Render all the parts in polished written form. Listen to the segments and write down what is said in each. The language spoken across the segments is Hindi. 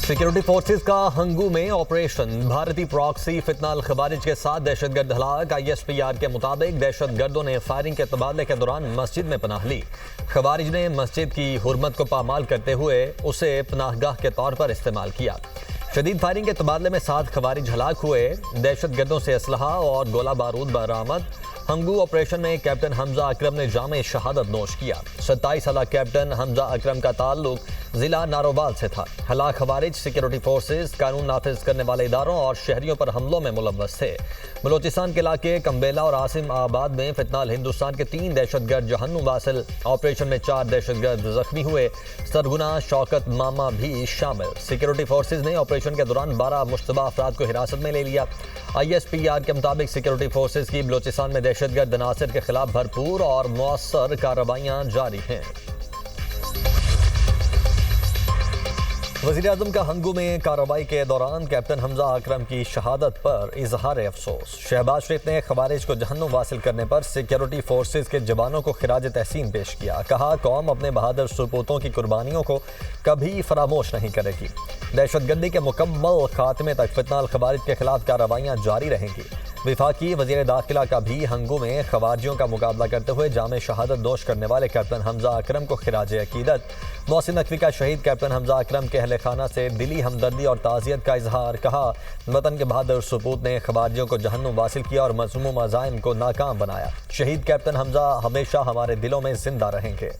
सिक्योरिटी फोर्सेस का हंगू में ऑपरेशन। भारतीय प्रॉक्सी फितना अल खवारिज के साथ दहशतगर्द हलाक। ISPR के मुताबिक दहशतगर्दों ने फायरिंग के तबादले के दौरान मस्जिद में पनाह ली। खवारिज ने मस्जिद की हुर्मत को पामाल करते हुए उसे पनाहगाह के तौर पर इस्तेमाल किया। शदीद फायरिंग के तबादले में 7 खवारिज हलाक हुए। दहशतगर्दों से असलहा और गोला बारूद बरामद। हंगू ऑपरेशन में कैप्टन हमजा अकरम ने जामे शहादत नोश किया। 27 साला कैप्टन हमजा अकरम का ताल्लुक जिला नारोवाल से था। हलाक खवारिज सिक्योरिटी फोर्सेस कानून नाफिज करने वाले इदारों और शहरियों पर हमलों में मुलव्वस थे। बलोचिस्तान के इलाके कंबेला और आसिम आबाद में फितनाल हिंदुस्तान के 3 दहशतगर्द जहन्नुम वासिल। ऑपरेशन में 4 दहशतगर्द जख्मी हुए। सरगुना शौकत मामा भी शामिल। सिक्योरिटी फोर्सेज ने ऑपरेशन के दौरान 12 मुश्तबा अफराद को हिरासत में ले लिया। ISPR के मुताबिक सिक्योरिटी फोर्सेज की बलोचिस्तान में दहशतगर्द अनासर के खिलाफ भरपूर और मौसर कार्रवाइयां जारी हैं। वज़ीर-ए-आज़म का हंगू में कार्रवाई के दौरान कैप्टन हमजा अकरम की शहादत पर इजहार अफसोस। शहबाज शरीफ ने खवारिज को जहन्नुम वासिल करने पर सिक्योरिटी फोर्सेज के जवानों को खिराज तहसीन पेश किया। कहा, कौम अपने बहादुर सपूतों की कुर्बानियों को कभी फरामोश नहीं करेगी। दहशतगर्दी के मुकम्मल खात्मे तक फितनाल खवारिज के खिलाफ कार्रवाइयाँ जारी रहेंगी। विफाकी वज़ीर दाखिला का भी हंगू में खवारिजियों का मुकाबला करते हुए जामे शहादत नोश करने वाले कैप्टन हमजा अकरम को खिराज अकीदत। मोहसिन नकवी का शहीद कैप्टन हमजा अकरम के अहले खाना से दिली हमदर्दी और ताज़ियत का इजहार। कहा, वतन के बहादुर सपूत ने खवारिजियों को जहन्नुम वासिल किया और मज़मूम अज़ाइम को नाकाम बनाया। शहीद कैप्टन हमजा हमेशा हमारे दिलों में जिंदा रहेंगे।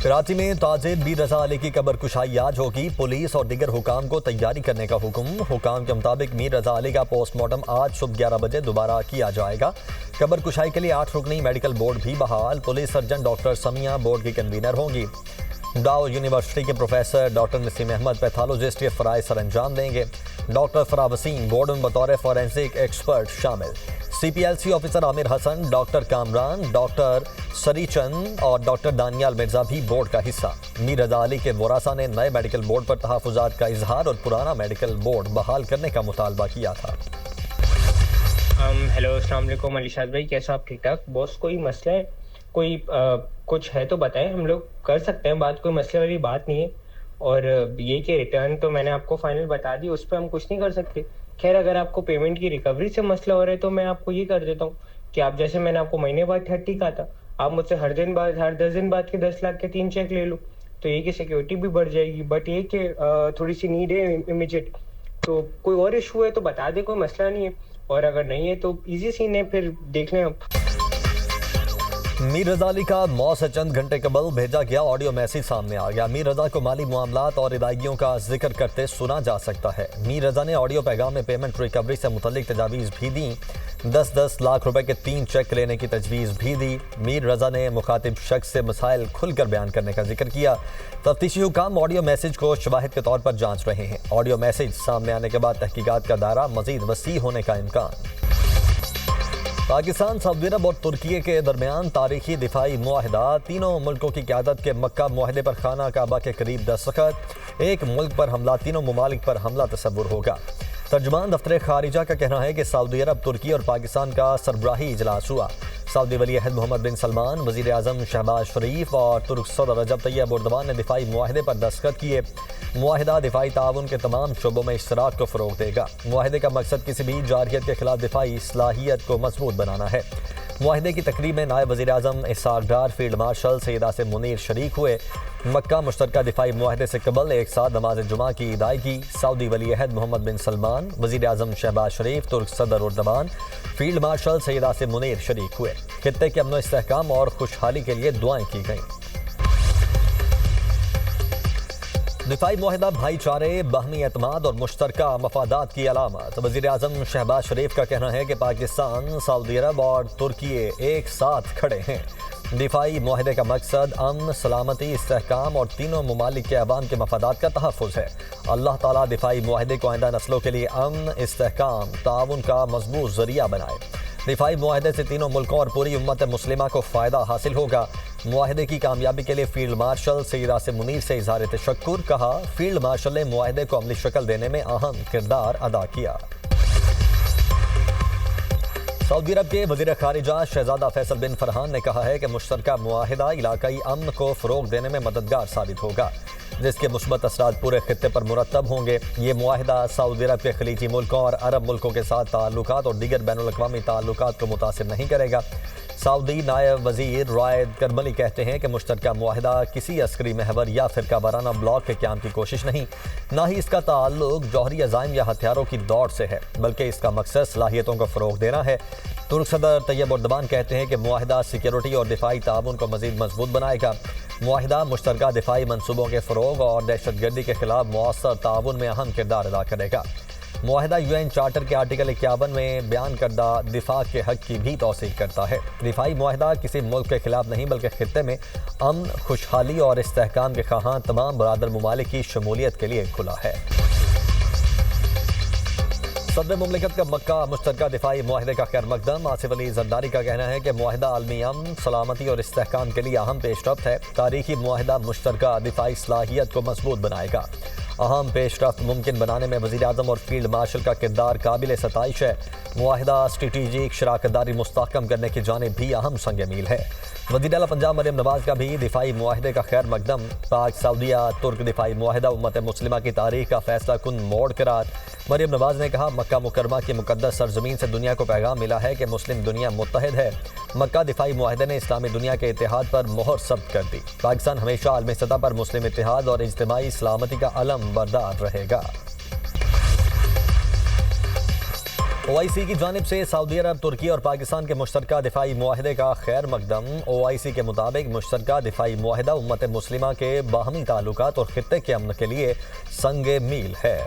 कराची में ताजिर मीर रजा अली की कब्र कुशाई आज होगी। पुलिस और दीगर हुकाम को तैयारी करने का हुक्म। हुकाम के मुताबिक मीर रजा अली का पोस्टमार्टम आज सुबह 11 बजे दोबारा किया जाएगा। कब्र कुशाई के लिए 8 रुकनी मेडिकल बोर्ड भी बहाल। Police surgeon doctor Samia board की कन्वीनर होंगी। डाउ यूनिवर्सिटी के professor doctor Naseem Ahmed pathologist के फ़राइज़ सर अंजाम देंगे। डॉक्टर फराह वसीम बोर्ड में बतौर फॉरेंसिक एक्सपर्ट शामिल। CPLC officer Aamir Hasan, doctor Kamran, doctor Sarichand और डॉक्टर दानियाल मिर्जा भी बोर्ड का हिस्सा। मीर रजा अली के वरासा ने नए मेडिकल बोर्ड पर तहफ़्फ़ुज़ात का इजहार और पुराना मेडिकल बोर्ड बहाल करने का मुतालबा किया था। हेलो, अस्सलाम वालेकुम अलीशाद भाई, कैसा आप? ठीक ठाक बॉस? कोई मसला है? कोई कुछ है तो बताएं, हम लोग कर सकते हैं बात। कोई मसले वाली बात नहीं है। और ये कि रिटर्न तो मैंने आपको फाइनल बता दी, उस पर हम कुछ नहीं कर सकते। खैर, अगर आपको पेमेंट की रिकवरी से मसला हो रहा है तो मैं आपको ये कर देता हूँ कि आप, जैसे मैंने आपको महीने बाद 30 कहा था, आप मुझसे हर 10 दिन बाद के 10 लाख के 3 चेक ले लो, तो ये कि सिक्योरिटी भी बढ़ जाएगी। बट ये कि थोड़ी सी नीड है इमीडिएट। तो कोई और इशू है तो बता दे, कोई मसला नहीं है। और अगर नहीं है तो ईजी सीन है, फिर देख लें आप। मीर रजा अली का मौत से चंद घंटे कबल भेजा गया ऑडियो मैसेज सामने आ गया। मीर रजा को माली मामलात और अदायगियों का जिक्र करते सुना जा सकता है। मीर रजा ने ऑडियो पैगाम में पेमेंट रिकवरी से मुतल्लिक तजावीज़ भी दी। 10-10 लाख रुपए के 3 चेक लेने की तजवीज़ भी दी। मीर रजा ने मुखातिब शख्स से मसाइल खुलकर बयान करने का जिक्र किया। तफ्तीशी हुकाम ऑडियो मैसेज को शवाहिद के तौर पर जांच रहे हैं। ऑडियो मैसेज सामने आने के बाद तहकीकात का दायरा मजीद वसी होने का इम्कान। पाकिस्तान, सऊदी अरब और तुर्की के दरमियान तारीखी दिफाई मुआहदा। तीनों मुल्कों की क़यादत के मक्का मुआहदे पर खाना काबा के करीब दस्तखत। एक मुल्क पर हमला, तीनों ममालिक पर हमला तस्वुर होगा। तर्जुमान दफ्तर खारिजा का कहना है कि सऊदी अरब, तुर्की और पाकिस्तान का सरबराही इजलास हुआ। सऊदी वली अहद मोहम्मद बिन सलमान, वज़ीर-ए-आज़म शहबाज शरीफ और तुर्क सदर रजब तैयब एर्दोगान ने दिफाई मुआहदे पर दस्तखत किए। मुआहदा दिफाई ताउन के तमाम शोबों में इश्तराक को फ़रोग़ देगा। मुआहदे का मकसद किसी भी जारहियत के खिलाफ दिफाई सलाहियत को मजबूत बनाना है। मुआहदे की तकरीब में नायब वज़ीर-ए-आज़म इसहाक़ डार, फील्ड मार्शल सैयद आसिम मुनीर शरीक हुए। मक्का मुश्तरका दिफाई मुआहदे से कबल एक साथ नमाज जुमा की अदायगी। सऊदी वली अहद मोहम्मद बिन सलमान, वज़ीर-ए-आज़म शहबाज शरीफ, तुर्क सदर Erdogan, field marshal Syed Asim Munir शरीक हुए। खित्ते के अमन इस्तेहकाम और खुशहाली के लिए दुआएं की गईं। दिफाई मुआहदा भाईचारे, बाहमी एतमाद और मुश्तरका मफादात की अलामत। वज़ीर-ए-आज़म शहबाज शरीफ का कहना है कि पाकिस्तान, सऊदी अरब और तुर्की एक साथ खड़े हैं। दिफाई मुआहदे का मकसद अमन, सलामती, इस्तेहकाम और तीनों ममालिक के अवाम के मफादात का तहफ़्फ़ुज़ है। अल्लाह ताला दिफाई मुआहदे को आइंदा नस्लों के लिए अमन, इस्तेहकाम, ताउन का मजबूत ज़रिया बनाए। दिफाई मुआहदे से तीनों मुल्कों और पूरी उम्मत मुस्लिमा को फ़ायदा हासिल होगा। मुआहदे की कामयाबी के लिए फील्ड मार्शल सैयद आसिम मुनीर से इज़हार तशक्कुर। कहा, फील्ड मार्शल ने मुआहदे को अमली शक्ल देने में अहम किरदार अदा किया। सऊदी अरब के वज़ीर ख़ारिजा शहज़ादा फैसल बिन फरहान ने कहा है कि मुश्तरका मुआहिदा इलाकाई अमन को फ़रोग़ देने में मददगार साबित होगा, जिसके मुस्बत असरात पूरे खित्ते पर मुरतब होंगे। ये मुआहिदा सऊदी अरब के खलीजी मुल्कों और अरब मुल्कों के साथ ताल्लुकात और दीगर बैनुल-अक़वामी ताल्लुकात को मुतासिर नहीं करेगा। सऊदी नायब वज़ीर रायद करमली कहते हैं कि मुश्तरका मुआहिदा किसी अस्करी महवर या फ़िरका वाराना ब्लॉक के क़याम की कोशिश नहीं, ना ही इसका ताल्लुक जौहरी अज़ाइम या हथियारों की दौड़ से है, बल्कि इसका मकसद सलाहियतों को फ़रोग़ देना है। तुर्क सदर तैयब एर्दोगान कहते हैं कि मुआहिदा सिक्योरिटी और दिफाई ताउन को मज़ीद मजबूत बनाएगा। मुआहिदा मुश्तरका दिफाई मनसूबों के फ़रोग़ और दहशतगर्दी के खिलाफ मौसर ताउन में अहम किरदार अदा करेगा। मुआहिदा UN चार्टर के आर्टिकल 51 में बयान करदा दिफा के हक की भी तौसीक़ करता है। दिफाई मुआहिदा किसी मुल्क के खिलाफ नहीं, बल्कि खित्ते में अमन, खुशहाली और इस्तेहकाम के ख़्वाहां तमाम बरादर ममालिक की शमूलियत के लिए खुला है। सदर मुमलिकत का मक्का मुश्तरका दिफाई मुआहिदे का खैर मकदम आसिफ अली जरदारी का कहना है कि मुआहिदा आलमी अमन, सलामती और इस्तेहकाम के लिए अहम पेशरफ्त है। तारीखी मुआहिदा मुश्तरका दिफाई सलाहियत को मजबूत बनाएगा। अहम पेशरफ्त मुमकिन बनाने में वज़ीर आज़म और फील्ड मार्शल का किरदार काबिल सताइश है। मुआहिदा स्ट्रेटेजिक शराकतदारी मुस्तहकम करने की जानिब भी अहम संग मील है। वज़ीर आला पंजाब मरियम नवाज़ का भी दिफाई मुआहिदे का खैर मकदम। पाक सऊदिया तुर्क दिफाई मुआहिदा उम्मत मुस्लिमा की तारीख का फैसला कुन मोड़ करार। मरियम नवाज़ ने कहा, मक्का मुकरमा की मुकद्दस सरजमीन से दुनिया को पैगाम मिला है कि मुस्लिम दुनिया मुत्तहिद है। मक्का दिफाई मुआहिदे ने इस्लामी दुनिया के इत्तेहाद पर मोहर सब्त कर दी। पाकिस्तान हमेशा आलमी सतह पर मुस्लिम इत्तेहाद और इज्तिमाई सलामती का अलम बरदार रहेगा। OIC की जानिब से सऊदी अरब, तुर्की और पाकिस्तान के मुश्तरका दिफाई मुआहिदे का खैर मकदम। OIC के मुताबिक मुश्तरका दिफाई मुआहिदा उम्मत मुस्लिमा के बाहमी ताल्लुकात और खित्ते के अमन के लिए संग मील है।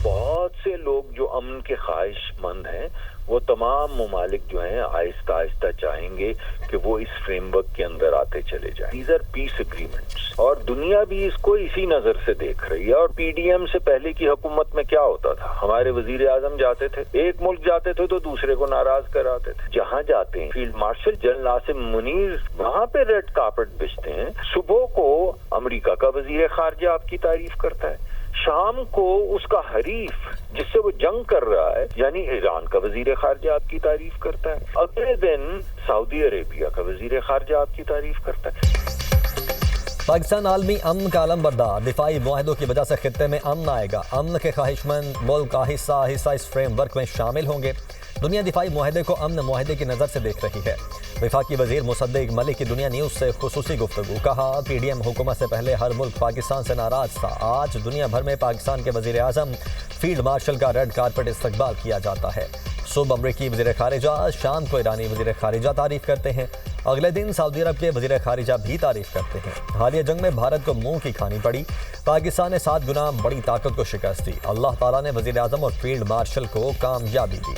बहुत से लोग जो अमन के ख्वाहिशमंद हैं, वो तमाम ममालिक जो हैं आहिस्ता आहिस्ता चाहेंगे कि वो इस फ्रेमवर्क के अंदर आते चले जाएं। दीज आर पीस एग्रीमेंट्स और दुनिया भी इसको इसी नजर से देख रही है। और PDM से पहले की हुकूमत में क्या होता था, हमारे वजीर आजम जाते थे, एक मुल्क जाते थे तो दूसरे को नाराज कराते थे। जहाँ जाते हैं field marshal general Asim Munir वहाँ पे रेड कार्पेट बिछते हैं। सुबह को अमेरिका का वजीर खारजा आपकी तारीफ करता है, शाम को उसका हरीफ जिससे वो जंग कर रहा है यानी ईरान का वजीर खारजा आपकी तारीफ करता है, अगले दिन सऊदी अरेबिया का वजीर खारजा आपकी तारीफ करता है। पाकिस्तान आलमी अमन का अलम बरदार। दिफाई मुआहिदों की वजह से खित्ते में अमन आएगा। अमन के ख्वाहिशमंद मुल्क आहिस्ता आहिस्ता इस फ्रेमवर्क में शामिल होंगे। दुनिया दिफाई मुआहिदे को अमन मुआहिदे की नज़र से देख रही है। वफाकी वजीर मुसद्दिक मलिक की दुनिया न्यूज़ से खुसूसी गुफ्तगू। कहा, PDM हुकूमत से पहले हर मुल्क पाकिस्तान से नाराज था। आज दुनिया भर में पाकिस्तान के वजीर आज़म, फील्ड मार्शल का रेड कारपेट इस्तकबाल किया जाता है। सुबह अमरीकी वजीर खारिजा, शाम को ईरानी वजीर खारिजा तारीफ करते हैं। अगले दिन सऊदी अरब के वजीर खारिजा भी तारीफ करते हैं। हालिया जंग में भारत को मुंह की खानी पड़ी। पाकिस्तान ने 7 गुना बड़ी ताकत को शिकस्त दी। अल्लाह ताला ने वजीर आज़म और फील्ड मार्शल को कामयाबी दी।